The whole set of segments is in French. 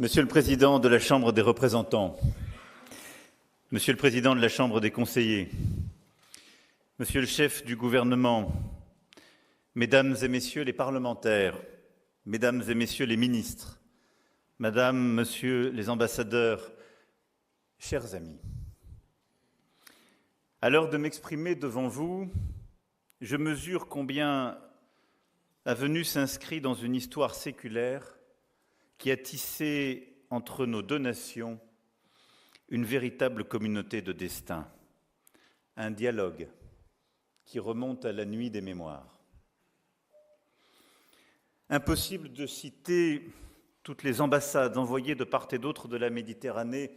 Monsieur le Président de la Chambre des représentants, Monsieur le Président de la Chambre des conseillers, Monsieur le chef du gouvernement, Mesdames et Messieurs les parlementaires, Mesdames et Messieurs les ministres, Madame, Monsieur les ambassadeurs, chers amis, à l'heure de m'exprimer devant vous, je mesure combien la venue s'inscrit dans une histoire séculaire qui a tissé entre nos deux nations une véritable communauté de destin, un dialogue qui remonte à la nuit des mémoires. Impossible de citer toutes les ambassades envoyées de part et d'autre de la Méditerranée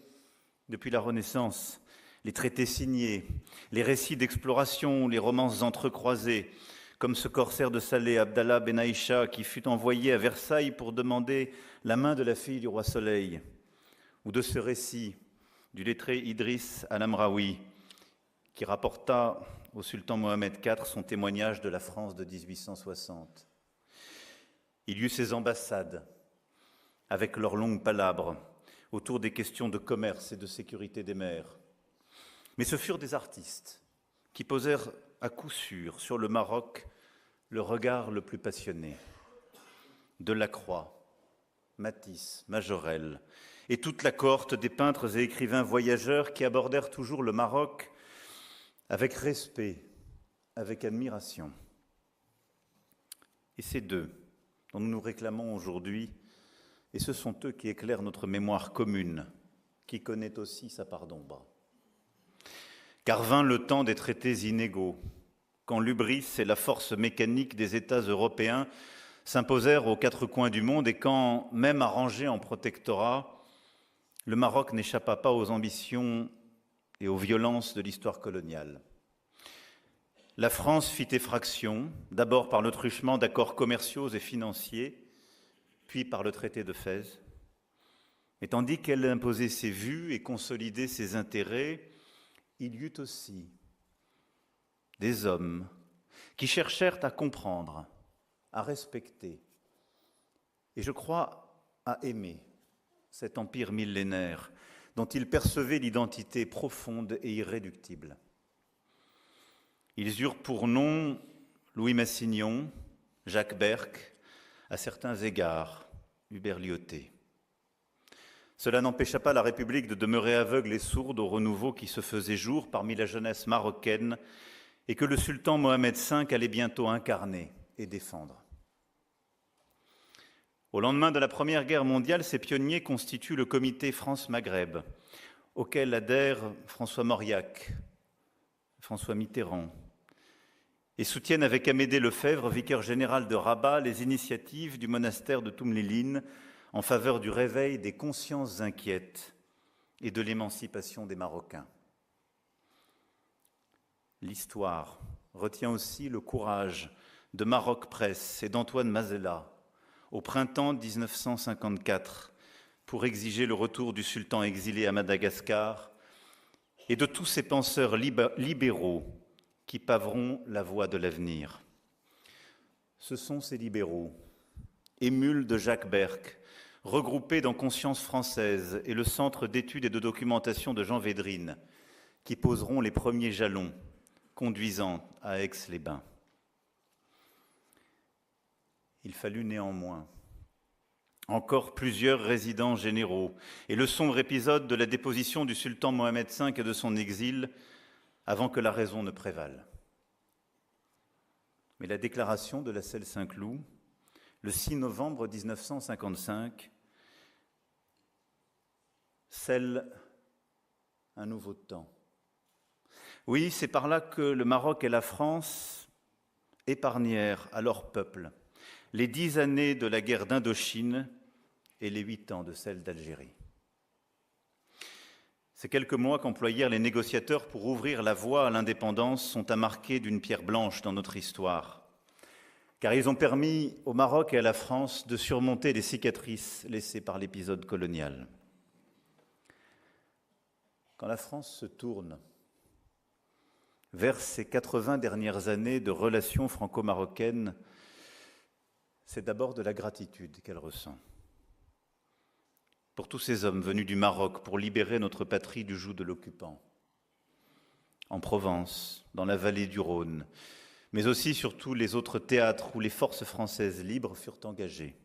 depuis la Renaissance, les traités signés, les récits d'exploration, les romances entrecroisées, comme ce corsaire de Salé, Abdallah Ben Aïcha, qui fut envoyé à Versailles pour demander la main de la fille du roi Soleil, ou de ce récit du lettré Idriss Al-Amraoui, qui rapporta au sultan Mohamed IV son témoignage de la France de 1860. Il y eut ces ambassades, avec leurs longues palabres, autour des questions de commerce et de sécurité des mers. Mais ce furent des artistes qui posèrent à coup sûr sur le Maroc le regard le plus passionné. Delacroix, Matisse, Majorelle et toute la cohorte des peintres et écrivains voyageurs qui abordèrent toujours le Maroc avec respect, avec admiration. Et ces deux dont nous nous réclamons aujourd'hui, et ce sont eux qui éclairent notre mémoire commune, qui connaît aussi sa part d'ombre. Car vint le temps des traités inégaux, quand l'hubris et la force mécanique des États européens s'imposèrent aux quatre coins du monde et quand, même arrangé en protectorat, le Maroc n'échappa pas aux ambitions et aux violences de l'histoire coloniale. La France fit effraction, d'abord par le truchement d'accords commerciaux et financiers, puis par le traité de Fès. Et tandis qu'elle imposait ses vues et consolidait ses intérêts, il y eut aussi des hommes qui cherchèrent à comprendre, à respecter, et je crois à aimer cet empire millénaire dont ils percevaient l'identité profonde et irréductible. Ils eurent pour nom Louis Massignon, Jacques Berck, à certains égards, Hubert Lyautey. Cela n'empêcha pas la République de demeurer aveugle et sourde au renouveau qui se faisait jour parmi la jeunesse marocaine et que le sultan Mohamed V allait bientôt incarner et défendre. Au lendemain de la Première Guerre mondiale, ces pionniers constituent le comité France-Maghreb, auquel adhèrent François Mauriac, François Mitterrand, et soutiennent avec Amédée Lefebvre, vicaire général de Rabat, les initiatives du monastère de Toumliline en faveur du réveil des consciences inquiètes et de l'émancipation des Marocains. L'histoire retient aussi le courage de Maroc Presse et d'Antoine Mazella au printemps 1954 pour exiger le retour du sultan exilé à Madagascar et de tous ces penseurs libéraux qui paveront la voie de l'avenir. Ce sont ces libéraux, émules de Jacques Berck, regroupés dans Conscience française et le Centre d'études et de documentation de Jean Védrine, qui poseront les premiers jalons conduisant à Aix-les-Bains. Il fallut néanmoins encore plusieurs résidents généraux et le sombre épisode de la déposition du sultan Mohamed V et de son exil avant que la raison ne prévale. Mais la déclaration de la Selle Saint-Cloud, le 6 novembre 1955, scelle un nouveau temps. Oui, c'est par là que le Maroc et la France épargnèrent à leur peuple les 10 années de la guerre d'Indochine et les 8 ans de celle d'Algérie. Ces quelques mois qu'employèrent les négociateurs pour ouvrir la voie à l'indépendance sont à marquer d'une pierre blanche dans notre histoire, car ils ont permis au Maroc et à la France de surmonter les cicatrices laissées par l'épisode colonial. Quand la France se tourne vers ces 80 dernières années de relations franco-marocaines, c'est d'abord de la gratitude qu'elle ressent. pour tous ces hommes venus du Maroc pour libérer notre patrie du joug de l'occupant. En Provence, dans la vallée du Rhône, mais aussi sur tous les autres théâtres où les forces françaises libres furent engagées.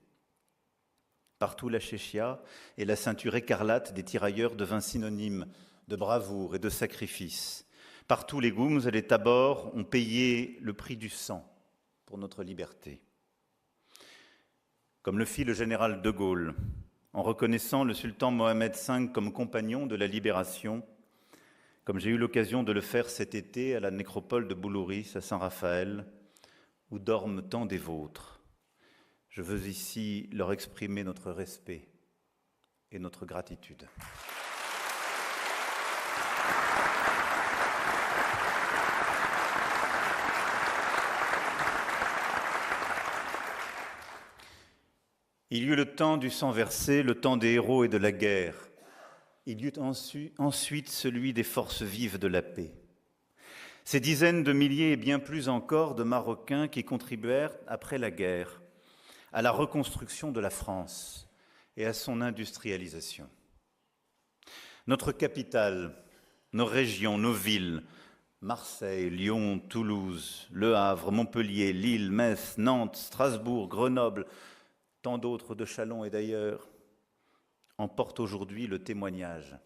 Partout la chéchia et la ceinture écarlate des tirailleurs devint synonyme de bravoure et de sacrifice. Partout les goums et les tabors ont payé le prix du sang pour notre liberté. Comme le fit le général de Gaulle, en reconnaissant le sultan Mohamed V comme compagnon de la libération, comme j'ai eu l'occasion de le faire cet été à la nécropole de Boulouris à Saint-Raphaël, où dorment tant des vôtres. Je veux ici leur exprimer notre respect et notre gratitude. Il y eut le temps du sang versé, le temps des héros et de la guerre. Il y eut ensuite celui des forces vives de la paix. Ces dizaines de milliers et bien plus encore de Marocains qui contribuèrent, après la guerre, à la reconstruction de la France et à son industrialisation. Notre capitale, nos régions, nos villes, Marseille, Lyon, Toulouse, Le Havre, Montpellier, Lille, Metz, Nantes, Strasbourg, Grenoble, tant d'autres de Châlons et d'ailleurs, en portent aujourd'hui le témoignage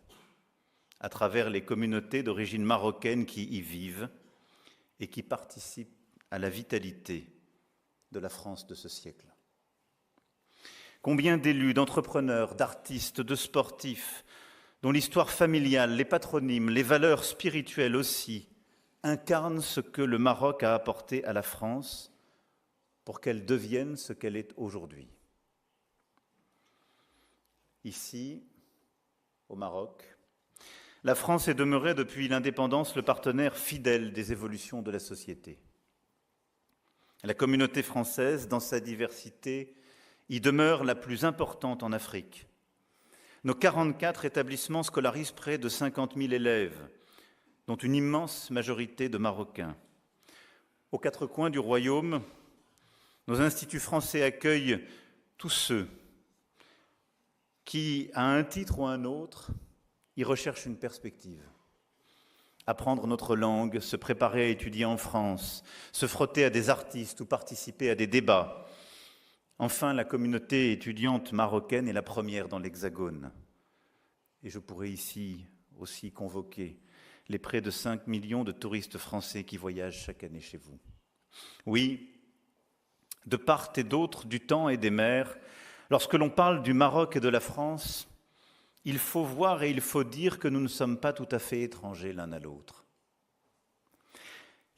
à travers les communautés d'origine marocaine qui y vivent et qui participent à la vitalité de la France de ce siècle. Combien d'élus, d'entrepreneurs, d'artistes, de sportifs, dont l'histoire familiale, les patronymes, les valeurs spirituelles aussi, incarnent ce que le Maroc a apporté à la France pour qu'elle devienne ce qu'elle est aujourd'hui. Ici, au Maroc, la France est demeurée depuis l'indépendance le partenaire fidèle des évolutions de la société. La communauté française, dans sa diversité, y demeure la plus importante en Afrique. Nos 44 établissements scolarisent près de 50 000 élèves, dont une immense majorité de Marocains. Aux quatre coins du royaume, nos instituts français accueillent tous ceux qui, à un titre ou un autre, y recherchent une perspective. Apprendre notre langue, se préparer à étudier en France, se frotter à des artistes ou participer à des débats. Enfin, la communauté étudiante marocaine est la première dans l'Hexagone. Et je pourrais ici aussi convoquer les près de 5 millions de touristes français qui voyagent chaque année chez vous. Oui, de part et d'autre du temps et des mers, lorsque l'on parle du Maroc et de la France, il faut voir et il faut dire que nous ne sommes pas tout à fait étrangers l'un à l'autre.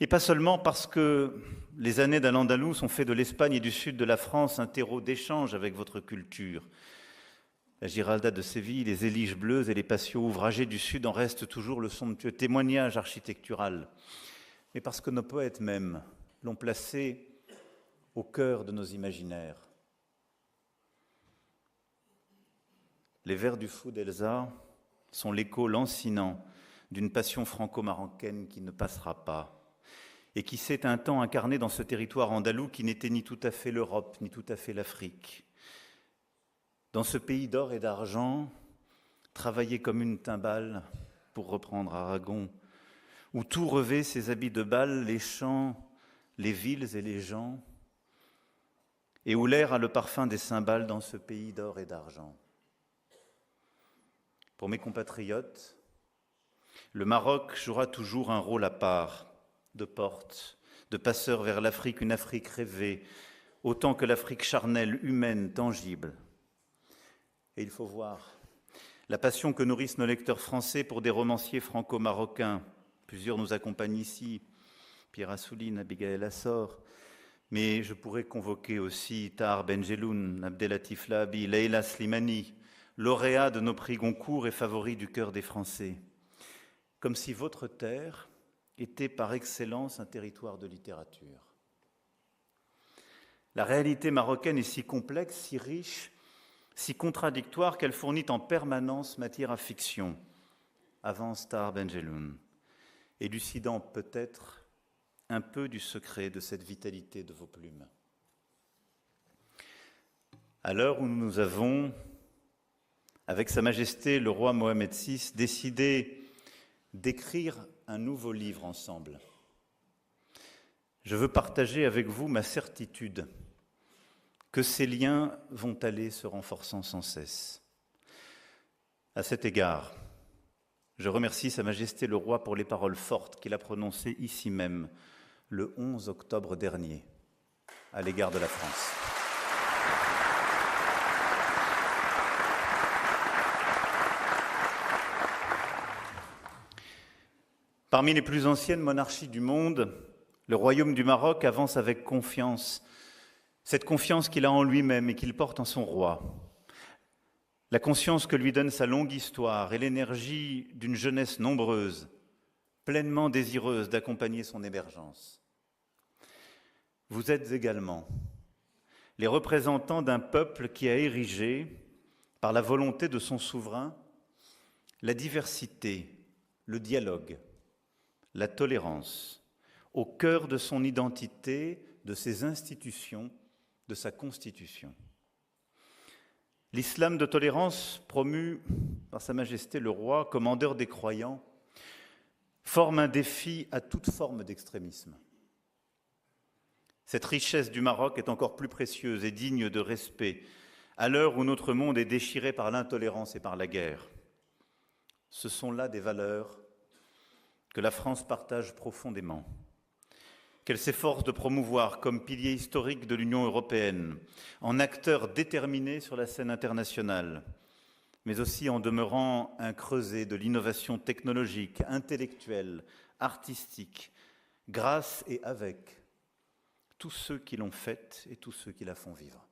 Et pas seulement parce que les années d'Al-Andalus ont fait de l'Espagne et du sud de la France un terreau d'échange avec votre culture. La Giralda de Séville, les Éliges bleues et les patios ouvragés du sud en restent toujours le somptueux témoignage architectural, mais parce que nos poètes même l'ont placé au cœur de nos imaginaires. Les vers du fou d'Elsa sont l'écho lancinant d'une passion franco-marocaine qui ne passera pas et qui s'est un temps incarnée dans ce territoire andalou qui n'était ni tout à fait l'Europe, ni tout à fait l'Afrique. Dans ce pays d'or et d'argent, travaillé comme une timbale, pour reprendre Aragon, où tout revêt ses habits de bal, les champs, les villes et les gens, et où l'air a le parfum des cymbales dans ce pays d'or et d'argent. Pour mes compatriotes, le Maroc jouera toujours un rôle à part, de porte, de passeur vers l'Afrique, une Afrique rêvée, autant que l'Afrique charnelle, humaine, tangible. Et il faut voir la passion que nourrissent nos lecteurs français pour des romanciers franco-marocains. Plusieurs nous accompagnent ici, Pierre Assouline, Abigail Assor, mais je pourrais convoquer aussi Tahar Benjeloun, Abdelatif Lahabi, Leila Slimani, lauréat de nos prix Goncourt et favori du cœur des Français. Comme si votre terre était par excellence un territoire de littérature. La réalité marocaine est si complexe, si riche, si contradictoire qu'elle fournit en permanence matière à fiction, avance Tahar Benjeloun, élucidant peut-être un peu du secret de cette vitalité de vos plumes. À l'heure où nous avons avec Sa Majesté le roi Mohamed VI, décidé d'écrire un nouveau livre ensemble. Je veux partager avec vous ma certitude que ces liens vont aller se renforçant sans cesse. À cet égard, je remercie Sa Majesté le Roi pour les paroles fortes qu'il a prononcées ici même, le 11 octobre dernier, à l'égard de la France. Parmi les plus anciennes monarchies du monde, le Royaume du Maroc avance avec confiance, cette confiance qu'il a en lui-même et qu'il porte en son roi. La conscience que lui donne sa longue histoire et l'énergie d'une jeunesse nombreuse, pleinement désireuse d'accompagner son émergence. Vous êtes également les représentants d'un peuple qui a érigé, par la volonté de son souverain, la diversité, le dialogue, la tolérance, au cœur de son identité, de ses institutions, de sa constitution. L'islam de tolérance, promu par Sa Majesté le Roi, commandeur des croyants, forme un défi à toute forme d'extrémisme. Cette richesse du Maroc est encore plus précieuse et digne de respect à l'heure où notre monde est déchiré par l'intolérance et par la guerre. Ce sont là des valeurs que la France partage profondément, qu'elle s'efforce de promouvoir comme pilier historique de l'Union européenne, en acteur déterminé sur la scène internationale, mais aussi en demeurant un creuset de l'innovation technologique, intellectuelle, artistique, grâce et avec tous ceux qui l'ont faite et tous ceux qui la font vivre.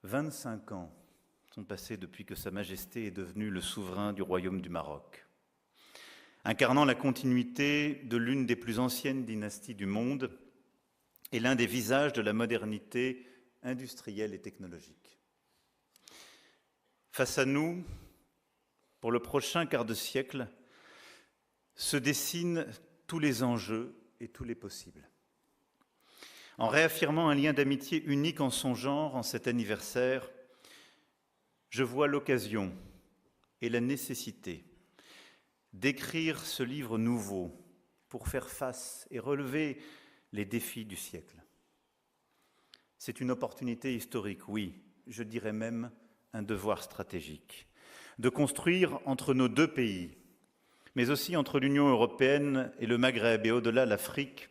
25 ans sont passés depuis que Sa Majesté est devenu le souverain du Royaume du Maroc. Incarnant la continuité de l'une des plus anciennes dynasties du monde et l'un des visages de la modernité industrielle et technologique. Face à nous, pour le prochain quart de siècle, se dessinent tous les enjeux et tous les possibles. En réaffirmant un lien d'amitié unique en son genre en cet anniversaire, je vois l'occasion et la nécessité d'écrire ce livre nouveau pour faire face et relever les défis du siècle. C'est une opportunité historique, oui, je dirais même un devoir stratégique, de construire entre nos deux pays, mais aussi entre l'Union européenne et le Maghreb et au-delà l'Afrique,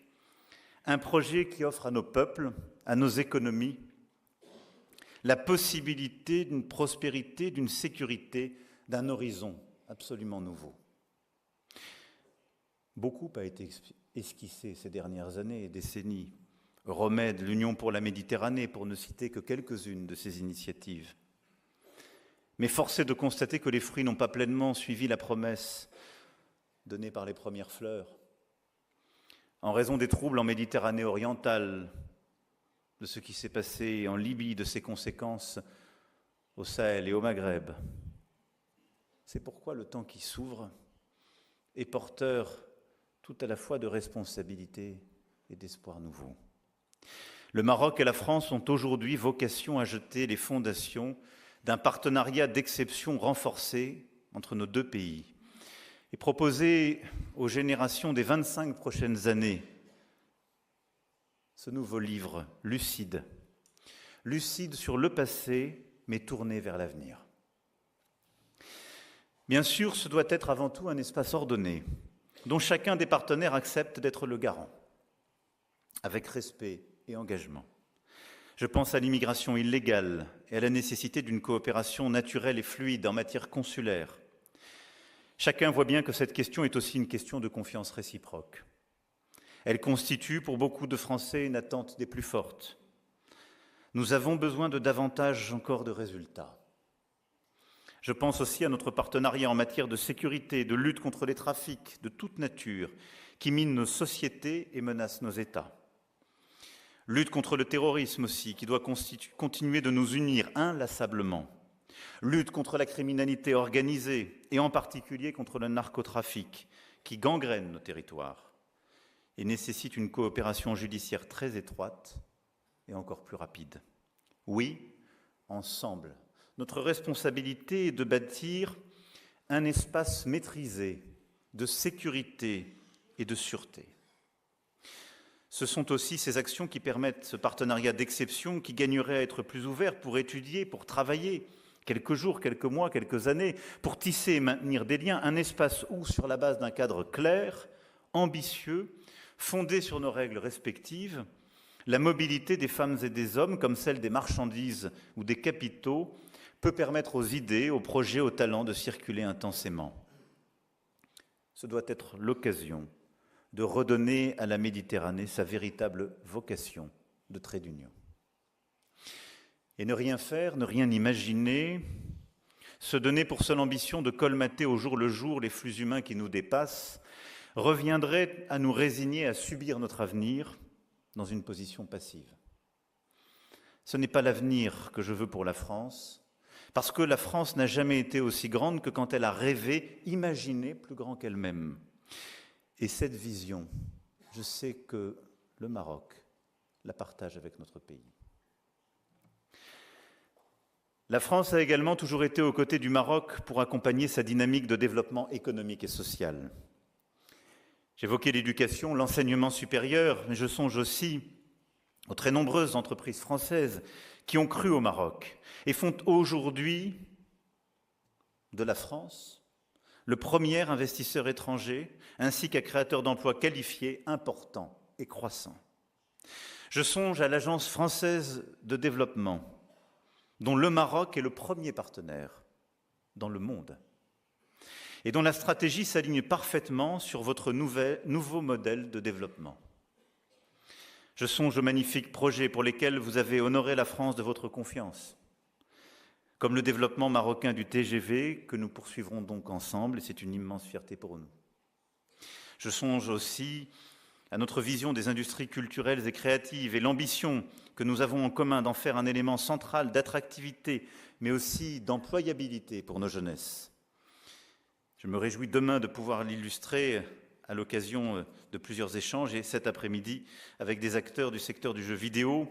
un projet qui offre à nos peuples, à nos économies, la possibilité d'une prospérité, d'une sécurité, d'un horizon absolument nouveau. Beaucoup a été esquissé ces dernières années et décennies. Remède, l'Union pour la Méditerranée, pour ne citer que quelques-unes de ces initiatives. Mais force est de constater que les fruits n'ont pas pleinement suivi la promesse donnée par les premières fleurs. En raison des troubles en Méditerranée orientale, de ce qui s'est passé en Libye, de ses conséquences au Sahel et au Maghreb. C'est pourquoi le temps qui s'ouvre est porteur tout à la fois de responsabilité et d'espoir nouveau. Le Maroc et la France ont aujourd'hui vocation à jeter les fondations d'un partenariat d'exception renforcé entre nos deux pays et proposer aux générations des 25 prochaines années ce nouveau livre lucide, lucide sur le passé mais tourné vers l'avenir. Bien sûr, ce doit être avant tout un espace ordonné, dont chacun des partenaires accepte d'être le garant, avec respect et engagement. Je pense à l'immigration illégale et à la nécessité d'une coopération naturelle et fluide en matière consulaire. Chacun voit bien que cette question est aussi une question de confiance réciproque. Elle constitue pour beaucoup de Français une attente des plus fortes. Nous avons besoin de davantage encore de résultats. Je pense aussi à notre partenariat en matière de sécurité, de lutte contre les trafics de toute nature qui minent nos sociétés et menacent nos États. Lutte contre le terrorisme aussi, qui doit continuer de nous unir inlassablement. Lutte contre la criminalité organisée et en particulier contre le narcotrafic qui gangrène nos territoires et nécessite une coopération judiciaire très étroite et encore plus rapide. Oui, ensemble. Notre responsabilité est de bâtir un espace maîtrisé de sécurité et de sûreté. Ce sont aussi ces actions qui permettent ce partenariat d'exception qui gagnerait à être plus ouvert pour étudier, pour travailler quelques jours, quelques mois, quelques années, pour tisser et maintenir des liens, un espace où, sur la base d'un cadre clair, ambitieux, fondé sur nos règles respectives, la mobilité des femmes et des hommes, comme celle des marchandises ou des capitaux, peut permettre aux idées, aux projets, aux talents de circuler intensément. Ce doit être l'occasion de redonner à la Méditerranée sa véritable vocation de trait d'union. Et ne rien faire, ne rien imaginer, se donner pour seule ambition de colmater au jour le jour les flux humains qui nous dépassent, reviendrait à nous résigner à subir notre avenir dans une position passive. Ce n'est pas l'avenir que je veux pour la France, parce que la France n'a jamais été aussi grande que quand elle a rêvé, imaginé plus grand qu'elle-même. Et cette vision, je sais que le Maroc la partage avec notre pays. La France a également toujours été aux côtés du Maroc pour accompagner sa dynamique de développement économique et social. J'évoquais l'éducation, l'enseignement supérieur, mais je songe aussi aux très nombreuses entreprises françaises qui ont cru au Maroc et font aujourd'hui de la France le premier investisseur étranger, ainsi qu'un créateur d'emplois qualifiés, importants et croissants. Je songe à l'Agence française de développement, dont le Maroc est le premier partenaire dans le monde, et dont la stratégie s'aligne parfaitement sur votre nouveau modèle de développement. Je songe aux magnifiques projets pour lesquels vous avez honoré la France de votre confiance, comme le développement marocain du TGV, que nous poursuivrons donc ensemble, et c'est une immense fierté pour nous. Je songe aussi à notre vision des industries culturelles et créatives et l'ambition que nous avons en commun d'en faire un élément central d'attractivité, mais aussi d'employabilité pour nos jeunesses. Je me réjouis demain de pouvoir l'illustrer à l'occasion de plusieurs échanges, et cet après-midi avec des acteurs du secteur du jeu vidéo,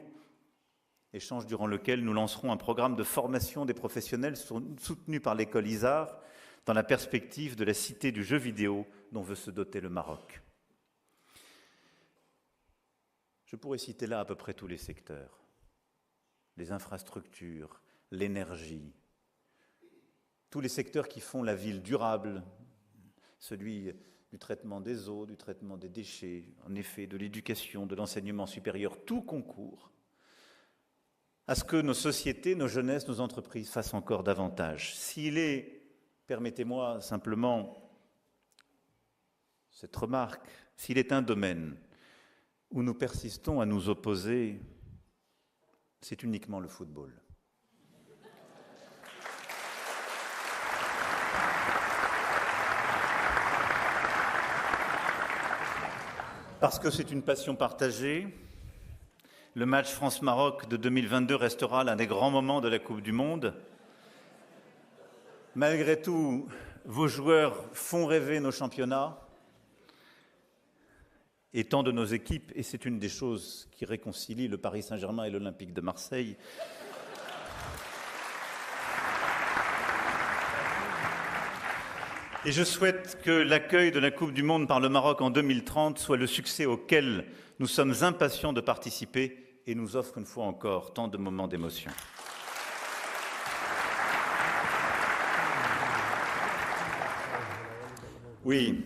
échange durant lequel nous lancerons un programme de formation des professionnels soutenu par l'école ISAR dans la perspective de la cité du jeu vidéo dont veut se doter le Maroc. Je pourrais citer là à peu près tous les secteurs, les infrastructures, l'énergie, tous les secteurs qui font la ville durable, celui du traitement des eaux, du traitement des déchets, en effet, de l'éducation, de l'enseignement supérieur, tout concourt à ce que nos sociétés, nos jeunesses, nos entreprises fassent encore davantage. S'il est, permettez-moi simplement cette remarque, s'il est un domaine où nous persistons à nous opposer, c'est uniquement le football. Parce que c'est une passion partagée. Le match France-Maroc de 2022 restera l'un des grands moments de la Coupe du Monde. Malgré tout, vos joueurs font rêver nos championnats et tant de nos équipes, et c'est une des choses qui réconcilie le Paris Saint-Germain et l'Olympique de Marseille. Et je souhaite que l'accueil de la Coupe du Monde par le Maroc en 2030 soit le succès auquel nous sommes impatients de participer et nous offre une fois encore tant de moments d'émotion. Oui,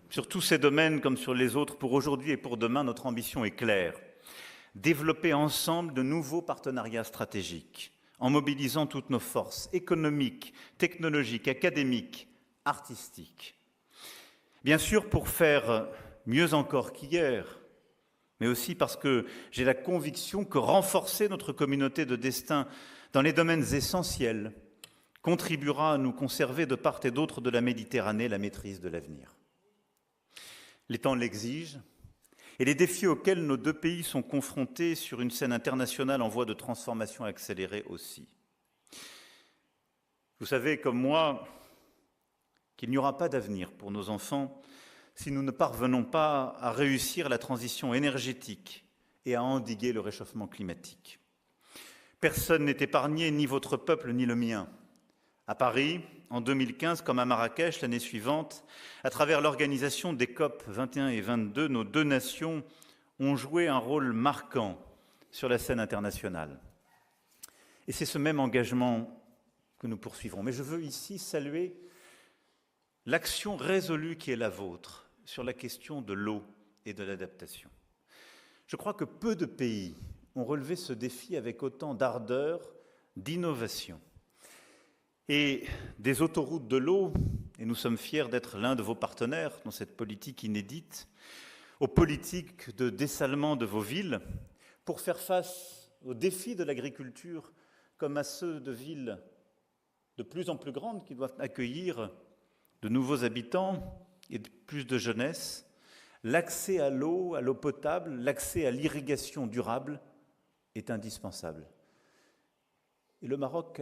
sur tous ces domaines comme sur les autres, pour aujourd'hui et pour demain, notre ambition est claire. Développer ensemble de nouveaux partenariats stratégiques en mobilisant toutes nos forces économiques, technologiques, académiques, artistiques. Bien sûr, pour faire mieux encore qu'hier, mais aussi parce que j'ai la conviction que renforcer notre communauté de destin dans les domaines essentiels contribuera à nous conserver de part et d'autre de la Méditerranée la maîtrise de l'avenir. Les temps l'exigent et les défis auxquels nos deux pays sont confrontés sur une scène internationale en voie de transformation accélérée aussi. Vous savez, comme moi, qu'il n'y aura pas d'avenir pour nos enfants si nous ne parvenons pas à réussir la transition énergétique et à endiguer le réchauffement climatique. Personne n'est épargné, ni votre peuple, ni le mien. À Paris, en 2015, comme à Marrakech l'année suivante, à travers l'organisation des COP 21 et 22, nos deux nations ont joué un rôle marquant sur la scène internationale. Et c'est ce même engagement que nous poursuivrons. Mais je veux ici saluer l'action résolue qui est la vôtre sur la question de l'eau et de l'adaptation. Je crois que peu de pays ont relevé ce défi avec autant d'ardeur, d'innovation. Et des autoroutes de l'eau, et nous sommes fiers d'être l'un de vos partenaires dans cette politique inédite, aux politiques de dessalement de vos villes, pour faire face aux défis de l'agriculture comme à ceux de villes de plus en plus grandes qui doivent accueillir de nouveaux habitants et plus de jeunesse, l'accès à l'eau potable, l'accès à l'irrigation durable est indispensable. Et le Maroc,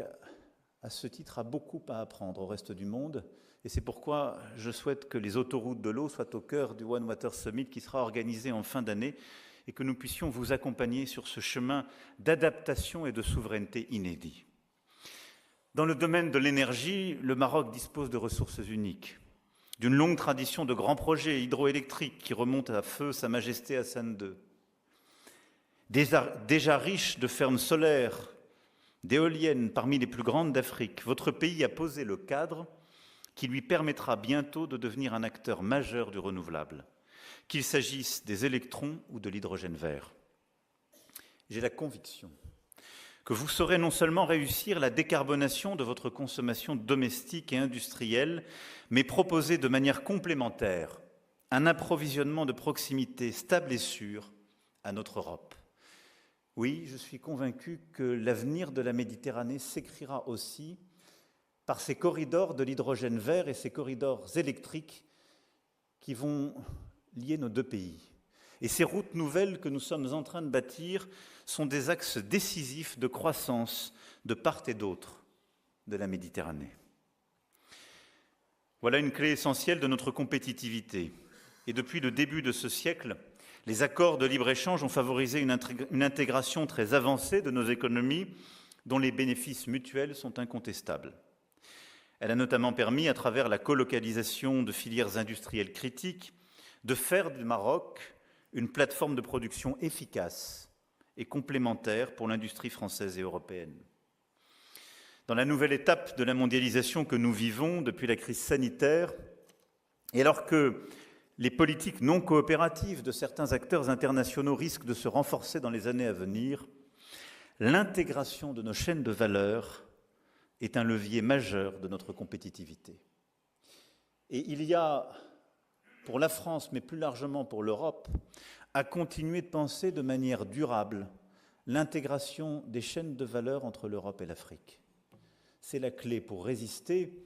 à ce titre, a beaucoup à apprendre au reste du monde. Et c'est pourquoi je souhaite que les autoroutes de l'eau soient au cœur du One Water Summit qui sera organisé en fin d'année et que nous puissions vous accompagner sur ce chemin d'adaptation et de souveraineté inédit. Dans le domaine de l'énergie, le Maroc dispose de ressources uniques, d'une longue tradition de grands projets hydroélectriques qui remontent à feu Sa Majesté Hassan II. Déjà riche de fermes solaires, d'éoliennes parmi les plus grandes d'Afrique, votre pays a posé le cadre qui lui permettra bientôt de devenir un acteur majeur du renouvelable, qu'il s'agisse des électrons ou de l'hydrogène vert. J'ai la conviction que vous saurez non seulement réussir la décarbonation de votre consommation domestique et industrielle, mais proposer de manière complémentaire un approvisionnement de proximité stable et sûr à notre Europe. Oui, je suis convaincu que l'avenir de la Méditerranée s'écrira aussi par ces corridors de l'hydrogène vert et ces corridors électriques qui vont lier nos deux pays. Et ces routes nouvelles que nous sommes en train de bâtir sont des axes décisifs de croissance de part et d'autre de la Méditerranée. Voilà une clé essentielle de notre compétitivité. Et depuis le début de ce siècle, les accords de libre-échange ont favorisé une intégration très avancée de nos économies dont les bénéfices mutuels sont incontestables. Elle a notamment permis, à travers la colocalisation de filières industrielles critiques, de faire du Maroc une plateforme de production efficace et complémentaire pour l'industrie française et européenne. Dans la nouvelle étape de la mondialisation que nous vivons depuis la crise sanitaire, et alors que les politiques non coopératives de certains acteurs internationaux risquent de se renforcer dans les années à venir, l'intégration de nos chaînes de valeur est un levier majeur de notre compétitivité. Et il y a, pour la France, mais plus largement pour l'Europe, à continuer de penser de manière durable l'intégration des chaînes de valeur entre l'Europe et l'Afrique. C'est la clé pour résister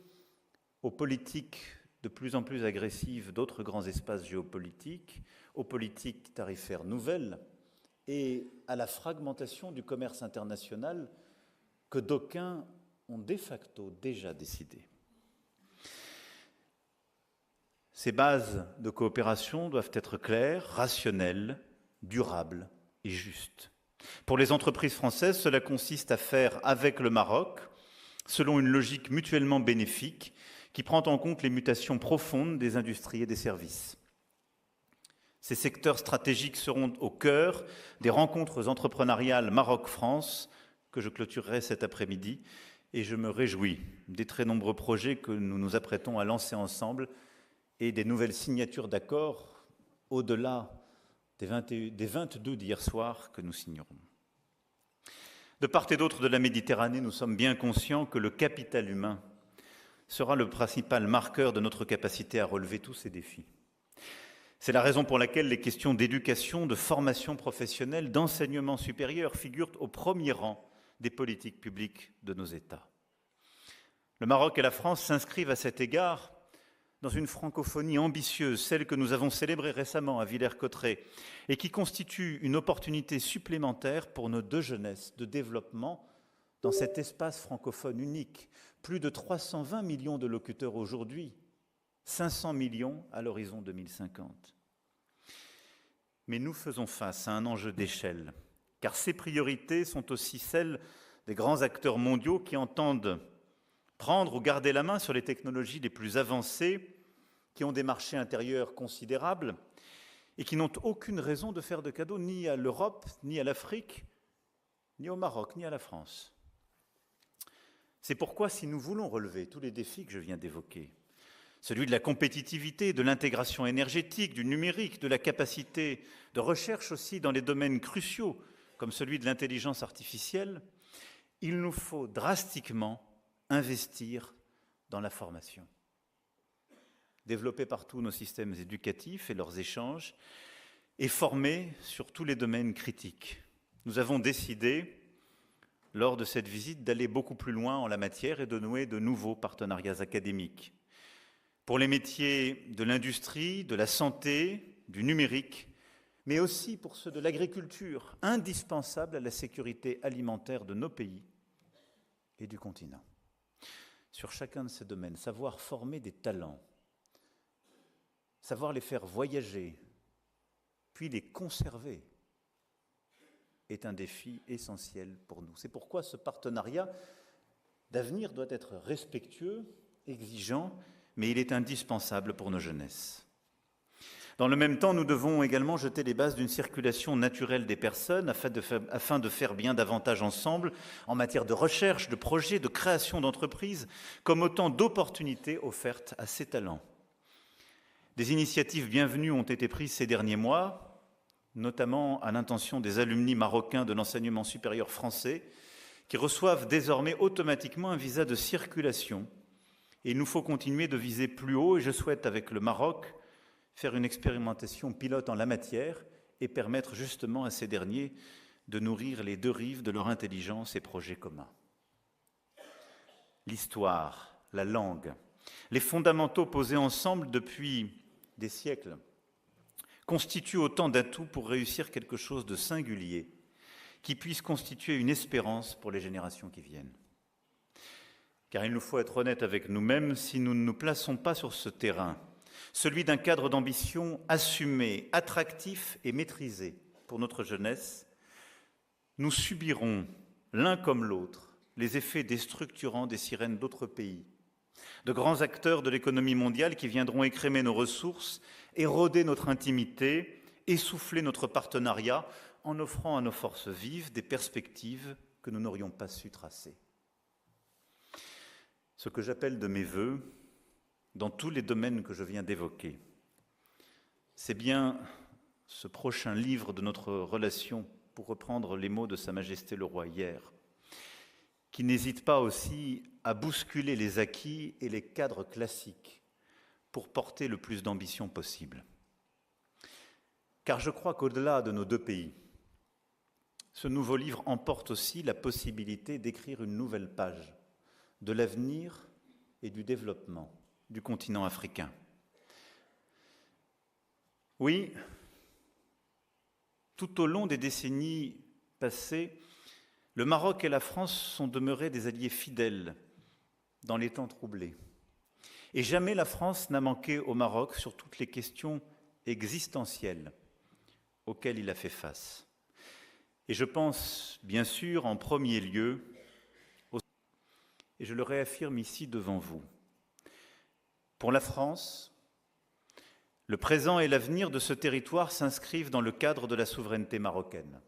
aux politiques de plus en plus agressives d'autres grands espaces géopolitiques, aux politiques tarifaires nouvelles et à la fragmentation du commerce international que d'aucuns ont de facto déjà décidé. Ces bases de coopération doivent être claires, rationnelles, durables et justes. Pour les entreprises françaises, cela consiste à faire avec le Maroc, selon une logique mutuellement bénéfique qui prend en compte les mutations profondes des industries et des services. Ces secteurs stratégiques seront au cœur des rencontres entrepreneuriales Maroc-France que je clôturerai cet après-midi et je me réjouis des très nombreux projets que nous nous apprêtons à lancer ensemble et des nouvelles signatures d'accords au-delà des 22 d'hier soir que nous signerons. De part et d'autre de la Méditerranée, nous sommes bien conscients que le capital humain sera le principal marqueur de notre capacité à relever tous ces défis. C'est la raison pour laquelle les questions d'éducation, de formation professionnelle, d'enseignement supérieur figurent au premier rang des politiques publiques de nos États. Le Maroc et la France s'inscrivent à cet égard dans une francophonie ambitieuse, celle que nous avons célébrée récemment à Villers-Cotterêts, et qui constitue une opportunité supplémentaire pour nos deux jeunesses de développement dans cet espace francophone unique. Plus de 320 millions de locuteurs aujourd'hui, 500 millions à l'horizon 2050. Mais nous faisons face à un enjeu d'échelle car ces priorités sont aussi celles des grands acteurs mondiaux qui entendent prendre ou garder la main sur les technologies les plus avancées, qui ont des marchés intérieurs considérables et qui n'ont aucune raison de faire de cadeaux ni à l'Europe, ni à l'Afrique, ni au Maroc, ni à la France. C'est pourquoi, si nous voulons relever tous les défis que je viens d'évoquer, celui de la compétitivité, de l'intégration énergétique, du numérique, de la capacité de recherche aussi dans les domaines cruciaux, comme celui de l'intelligence artificielle, il nous faut drastiquement investir dans la formation. Développer partout nos systèmes éducatifs et leurs échanges, et former sur tous les domaines critiques. Nous avons décidé, lors de cette visite, d'aller beaucoup plus loin en la matière et de nouer de nouveaux partenariats académiques. Pour les métiers de l'industrie, de la santé, du numérique, mais aussi pour ceux de l'agriculture, indispensables à la sécurité alimentaire de nos pays et du continent. Sur chacun de ces domaines, savoir former des talents, savoir les faire voyager, puis les conserver, est un défi essentiel pour nous. C'est pourquoi ce partenariat d'avenir doit être respectueux, exigeant, mais il est indispensable pour nos jeunesses. Dans le même temps, nous devons également jeter les bases d'une circulation naturelle des personnes afin de faire bien davantage ensemble en matière de recherche, de projets, de création d'entreprises, comme autant d'opportunités offertes à ces talents. Des initiatives bienvenues ont été prises ces derniers mois, notamment à l'intention des alumni marocains de l'enseignement supérieur français, qui reçoivent désormais automatiquement un visa de circulation. Et il nous faut continuer de viser plus haut, et je souhaite, avec le Maroc, faire une expérimentation pilote en la matière et permettre justement à ces derniers de nourrir les deux rives de leur intelligence et projets communs. L'histoire, la langue, les fondamentaux posés ensemble depuis des siècles constituent autant d'atouts pour réussir quelque chose de singulier qui puisse constituer une espérance pour les générations qui viennent. Car il nous faut être honnêtes avec nous-mêmes, si nous ne nous plaçons pas sur ce terrain, celui d'un cadre d'ambition assumé, attractif et maîtrisé pour notre jeunesse, nous subirons, l'un comme l'autre, les effets déstructurants des sirènes d'autres pays, de grands acteurs de l'économie mondiale qui viendront écrémer nos ressources, éroder notre intimité, essouffler notre partenariat, en offrant à nos forces vives des perspectives que nous n'aurions pas su tracer. Ce que j'appelle de mes vœux, dans tous les domaines que je viens d'évoquer, c'est bien ce prochain livre de notre relation, pour reprendre les mots de Sa Majesté le Roi hier, qui n'hésite pas aussi à bousculer les acquis et les cadres classiques pour porter le plus d'ambition possible. Car je crois qu'au-delà de nos deux pays, ce nouveau livre emporte aussi la possibilité d'écrire une nouvelle page de l'avenir et du développement du continent africain. Oui, tout au long des décennies passées, le Maroc et la France sont demeurés des alliés fidèles dans les temps troublés. Et jamais la France n'a manqué au Maroc sur toutes les questions existentielles auxquelles il a fait face. Et je pense, bien sûr, en premier lieu, et je le réaffirme ici devant vous, pour la France, le présent et l'avenir de ce territoire s'inscrivent dans le cadre de la souveraineté marocaine.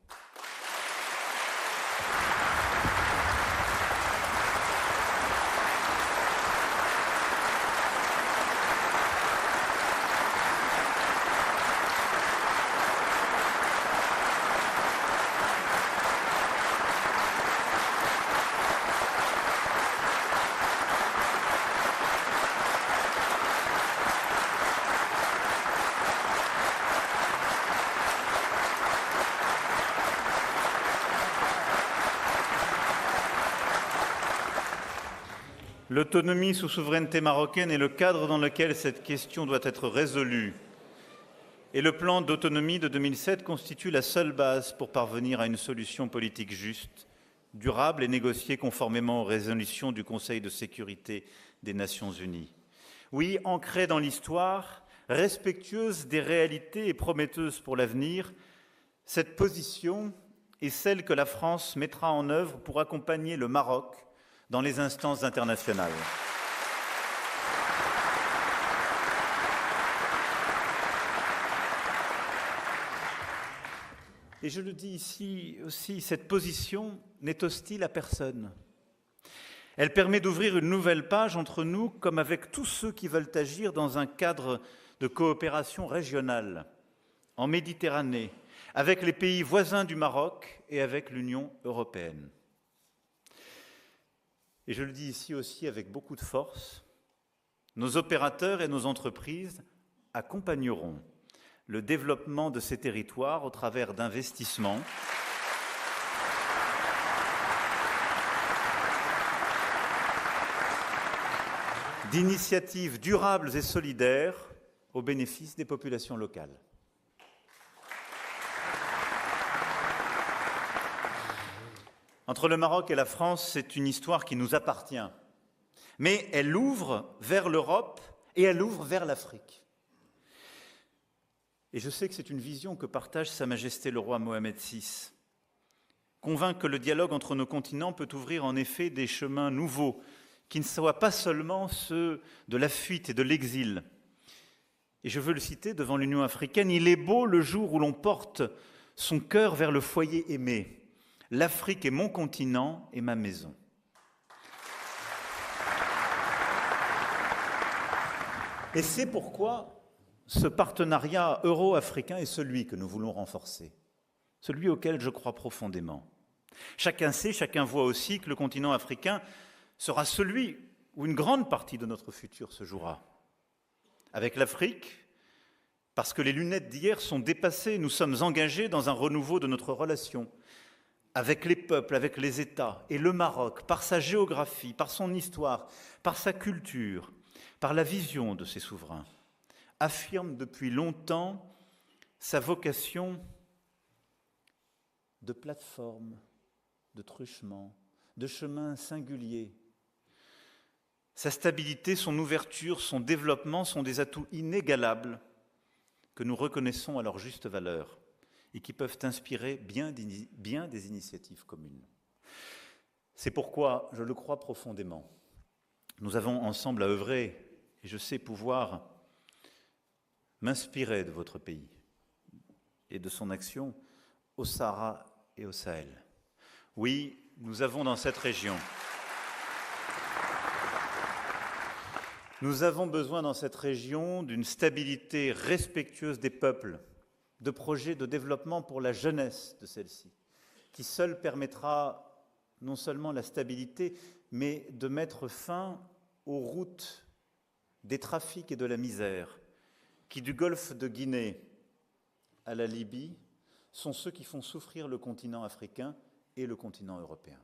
L'autonomie sous souveraineté marocaine est le cadre dans lequel cette question doit être résolue. Et le plan d'autonomie de 2007 constitue la seule base pour parvenir à une solution politique juste, durable et négociée conformément aux résolutions du Conseil de sécurité des Nations Unies. Oui, ancrée dans l'histoire, respectueuse des réalités et prometteuse pour l'avenir, cette position et celle que la France mettra en œuvre pour accompagner le Maroc dans les instances internationales. Et je le dis ici aussi, cette position n'est hostile à personne. Elle permet d'ouvrir une nouvelle page entre nous, comme avec tous ceux qui veulent agir dans un cadre de coopération régionale, en Méditerranée, avec les pays voisins du Maroc et avec l'Union européenne. Et je le dis ici aussi avec beaucoup de force, nos opérateurs et nos entreprises accompagneront le développement de ces territoires au travers d'investissements d'initiatives durables et solidaires au bénéfice des populations locales. Entre le Maroc et la France, c'est une histoire qui nous appartient, mais elle ouvre vers l'Europe et elle ouvre vers l'Afrique. Et je sais que c'est une vision que partage Sa Majesté le roi Mohamed VI, convaincu que le dialogue entre nos continents peut ouvrir en effet des chemins nouveaux, qui ne soient pas seulement ceux de la fuite et de l'exil. Et je veux le citer devant l'Union africaine, « Il est beau le jour où l'on porte son cœur vers le foyer aimé. L'Afrique est mon continent et ma maison. » Et c'est pourquoi ce partenariat euro-africain est celui que nous voulons renforcer, celui auquel je crois profondément. Chacun sait, chacun voit aussi que le continent africain sera celui où une grande partie de notre futur se jouera. Avec l'Afrique, parce que les lunettes d'hier sont dépassées, nous sommes engagés dans un renouveau de notre relation avec les peuples, avec les États. Et le Maroc, par sa géographie, par son histoire, par sa culture, par la vision de ses souverains, affirme depuis longtemps sa vocation de plateforme, de truchement, de chemin singulier. Sa stabilité, son ouverture, son développement sont des atouts inégalables que nous reconnaissons à leur juste valeur et qui peuvent inspirer bien des initiatives communes. C'est pourquoi, je le crois profondément, nous avons ensemble à œuvrer, et je sais pouvoir m'inspirer de votre pays et de son action au Sahara et au Sahel. Oui, nous avons dans cette région, nous avons besoin dans cette région d'une stabilité respectueuse des peuples, de projets de développement pour la jeunesse de celle-ci, qui seule permettra non seulement la stabilité, mais de mettre fin aux routes des trafics et de la misère, qui du golfe de Guinée à la Libye sont ceux qui font souffrir le continent africain et le continent européen.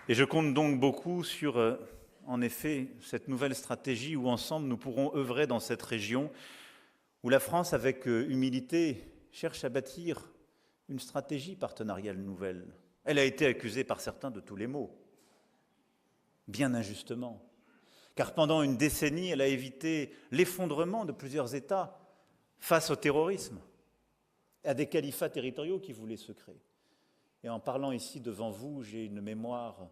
Et je compte donc beaucoup sur, en effet, cette nouvelle stratégie où ensemble nous pourrons œuvrer dans cette région où la France, avec humilité, cherche à bâtir une stratégie partenariale nouvelle. Elle a été accusée par certains de tous les maux, bien injustement, car pendant une décennie, elle a évité l'effondrement de plusieurs États face au terrorisme, à des califats territoriaux qui voulaient se créer. Et en parlant ici devant vous, j'ai une mémoire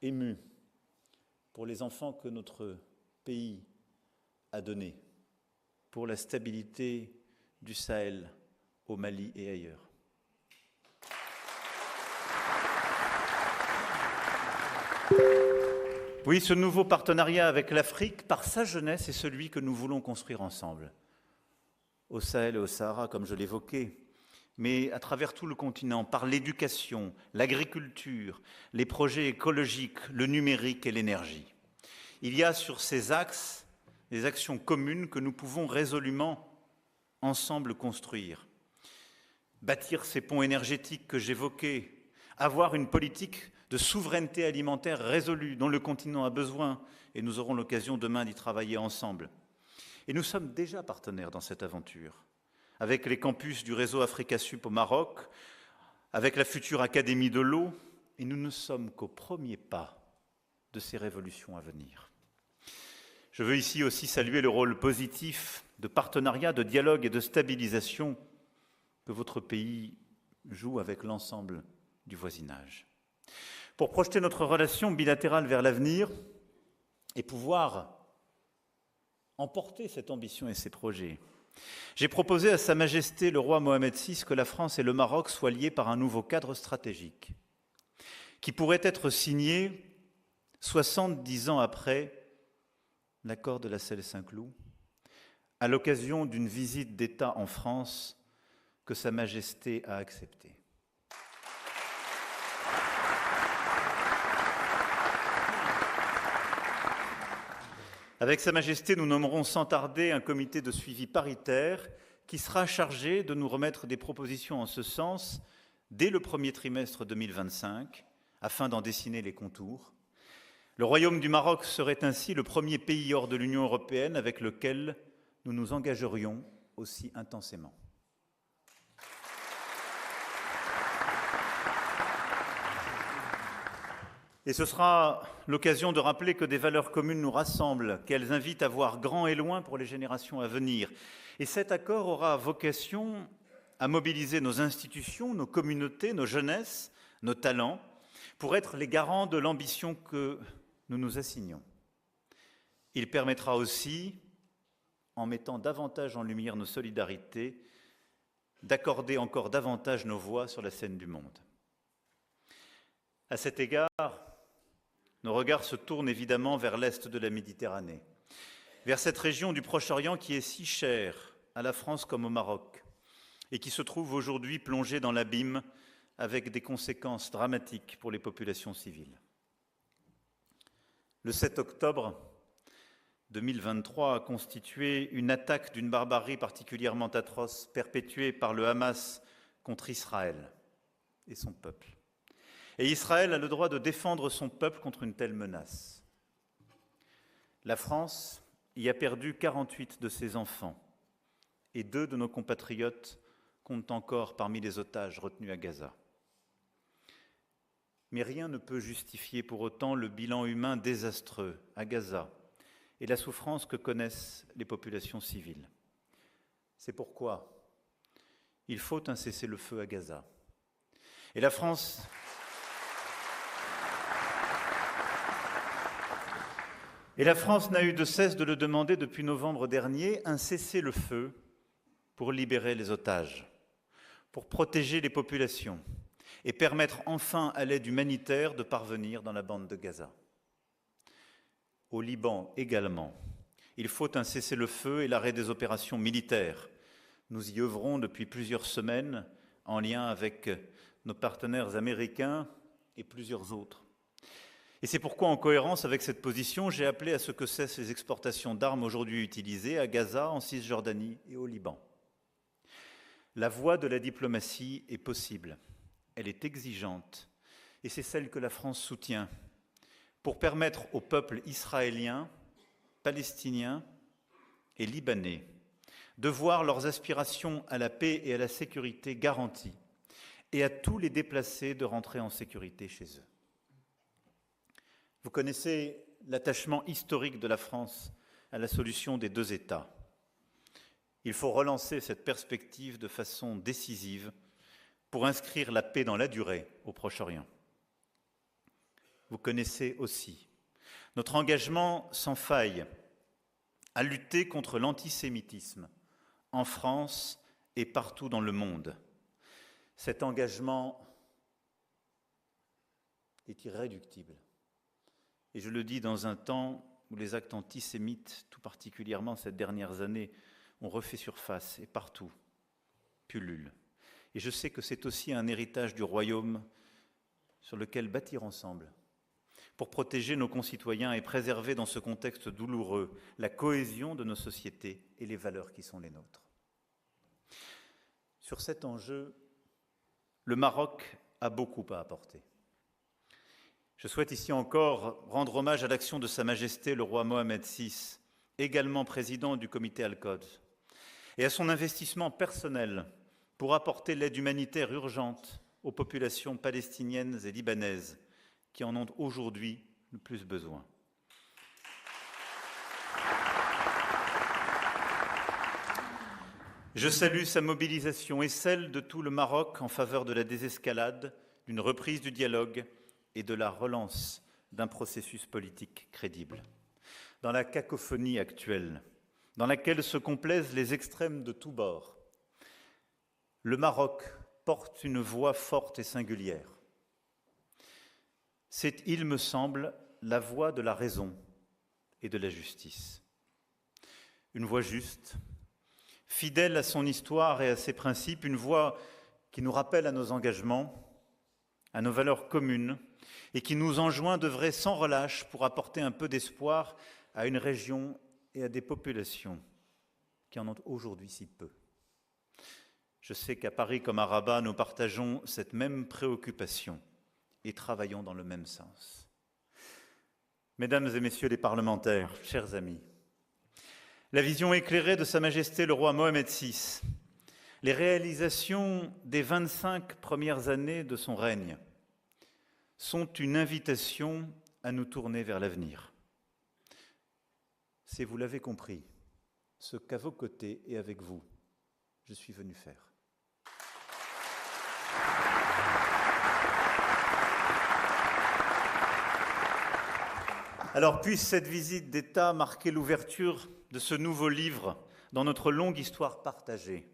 émue pour les enfants que notre pays a donnés, pour la stabilité du Sahel, au Mali et ailleurs. Oui, ce nouveau partenariat avec l'Afrique, par sa jeunesse, est celui que nous voulons construire ensemble, au Sahel et au Sahara, comme je l'évoquais, mais à travers tout le continent, par l'éducation, l'agriculture, les projets écologiques, le numérique et l'énergie. Il y a sur ces axes des actions communes que nous pouvons résolument ensemble construire. Bâtir ces ponts énergétiques que j'évoquais, avoir une politique de souveraineté alimentaire résolue dont le continent a besoin, et nous aurons l'occasion demain d'y travailler ensemble. Et nous sommes déjà partenaires dans cette aventure, avec les campus du réseau Africa Sup au Maroc, avec la future Académie de l'eau, et nous ne sommes qu'au premier pas de ces révolutions à venir. Je veux ici aussi saluer le rôle positif de partenariat, de dialogue et de stabilisation que votre pays joue avec l'ensemble du voisinage. Pour projeter notre relation bilatérale vers l'avenir et pouvoir emporter cette ambition et ces projets, j'ai proposé à Sa Majesté le roi Mohamed VI que la France et le Maroc soient liés par un nouveau cadre stratégique qui pourrait être signé 70 ans après l'accord de la Celle-Saint-Cloud, à l'occasion d'une visite d'État en France que Sa Majesté a acceptée. Avec Sa Majesté, nous nommerons sans tarder un comité de suivi paritaire qui sera chargé de nous remettre des propositions en ce sens dès le premier trimestre 2025, afin d'en dessiner les contours. Le Royaume du Maroc serait ainsi le premier pays hors de l'Union européenne avec lequel nous nous engagerions aussi intensément. Et ce sera l'occasion de rappeler que des valeurs communes nous rassemblent, qu'elles invitent à voir grand et loin pour les générations à venir. Et cet accord aura vocation à mobiliser nos institutions, nos communautés, nos jeunesses, nos talents, pour être les garants de l'ambition que nous nous assignons. Il permettra aussi, en mettant davantage en lumière nos solidarités, d'accorder encore davantage nos voix sur la scène du monde. À cet égard, nos regards se tournent évidemment vers l'est de la Méditerranée, vers cette région du Proche-Orient qui est si chère à la France comme au Maroc et qui se trouve aujourd'hui plongée dans l'abîme avec des conséquences dramatiques pour les populations civiles. Le 7 octobre 2023 a constitué une attaque d'une barbarie particulièrement atroce perpétuée par le Hamas contre Israël et son peuple. Et Israël a le droit de défendre son peuple contre une telle menace. La France y a perdu 48 de ses enfants et 2 de nos compatriotes comptent encore parmi les otages retenus à Gaza. Mais rien ne peut justifier pour autant le bilan humain désastreux à Gaza et la souffrance que connaissent les populations civiles. C'est pourquoi il faut un cessez-le-feu à Gaza. Et la France n'a eu de cesse de le demander depuis novembre dernier, un cessez-le-feu pour libérer les otages, pour protéger les populations et permettre enfin à l'aide humanitaire de parvenir dans la bande de Gaza. Au Liban également, il faut un cessez-le-feu et l'arrêt des opérations militaires. Nous y œuvrons depuis plusieurs semaines en lien avec nos partenaires américains et plusieurs autres. Et c'est pourquoi, en cohérence avec cette position, j'ai appelé à ce que cessent les exportations d'armes aujourd'hui utilisées à Gaza, en Cisjordanie et au Liban. La voie de la diplomatie est possible, elle est exigeante, et c'est celle que la France soutient pour permettre au peuple israélien, palestinien et libanais de voir leurs aspirations à la paix et à la sécurité garanties et à tous les déplacés de rentrer en sécurité chez eux. Vous connaissez l'attachement historique de la France à la solution des 2 États. Il faut relancer cette perspective de façon décisive pour inscrire la paix dans la durée au Proche-Orient. Vous connaissez aussi notre engagement sans faille à lutter contre l'antisémitisme en France et partout dans le monde. Cet engagement est irréductible. Et je le dis dans un temps où les actes antisémites, tout particulièrement ces dernières années, ont refait surface et partout pullulent. Et je sais que c'est aussi un héritage du royaume sur lequel bâtir ensemble pour protéger nos concitoyens et préserver dans ce contexte douloureux la cohésion de nos sociétés et les valeurs qui sont les nôtres. Sur cet enjeu, le Maroc a beaucoup à apporter. Je souhaite ici encore rendre hommage à l'action de Sa Majesté le roi Mohamed VI, également président du comité Al-Quds, et à son investissement personnel pour apporter l'aide humanitaire urgente aux populations palestiniennes et libanaises qui en ont aujourd'hui le plus besoin. Je salue sa mobilisation et celle de tout le Maroc en faveur de la désescalade, d'une reprise du dialogue et de la relance d'un processus politique crédible. Dans la cacophonie actuelle, dans laquelle se complaisent les extrêmes de tous bords, le Maroc porte une voix forte et singulière. C'est, il me semble, la voix de la raison et de la justice. Une voix juste, fidèle à son histoire et à ses principes, une voix qui nous rappelle à nos engagements, à nos valeurs communes, et qui nous enjoint d'œuvrer sans relâche pour apporter un peu d'espoir à une région et à des populations qui en ont aujourd'hui si peu. Je sais qu'à Paris comme à Rabat, nous partageons cette même préoccupation et travaillons dans le même sens. Mesdames et messieurs les parlementaires, chers amis, la vision éclairée de Sa Majesté le roi Mohamed VI, les réalisations des 25 premières années de son règne sont une invitation à nous tourner vers l'avenir. C'est, vous l'avez compris, ce qu'à vos côtés et avec vous, je suis venu faire. Alors puisse cette visite d'État marquer l'ouverture de ce nouveau livre dans notre longue histoire partagée,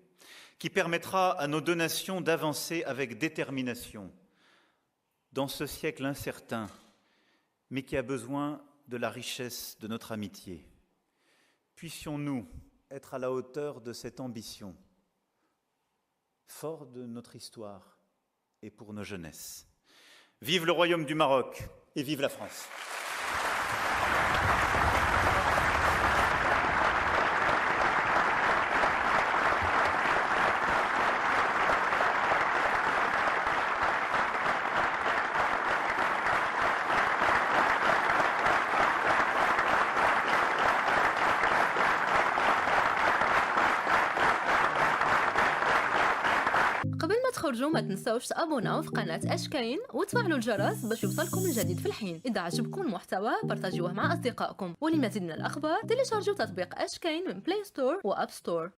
qui permettra à nos deux nations d'avancer avec détermination dans ce siècle incertain, mais qui a besoin de la richesse de notre amitié. Puissions-nous être à la hauteur de cette ambition, fort de notre histoire et pour nos jeunesses. Vive le Royaume du Maroc et vive la France! قبل ما تخرجوا ما تنسوش تابوناو في قناة أشكاين وتفعلوا الجرس باش يوصلكم الجديد في الحين. إذا عجبكم المحتوى بارتاجيوه مع أصدقائكم، ولمزيد من الأخبار تيليشارجوا تطبيق أشكاين من بلاي ستور وأب ستور.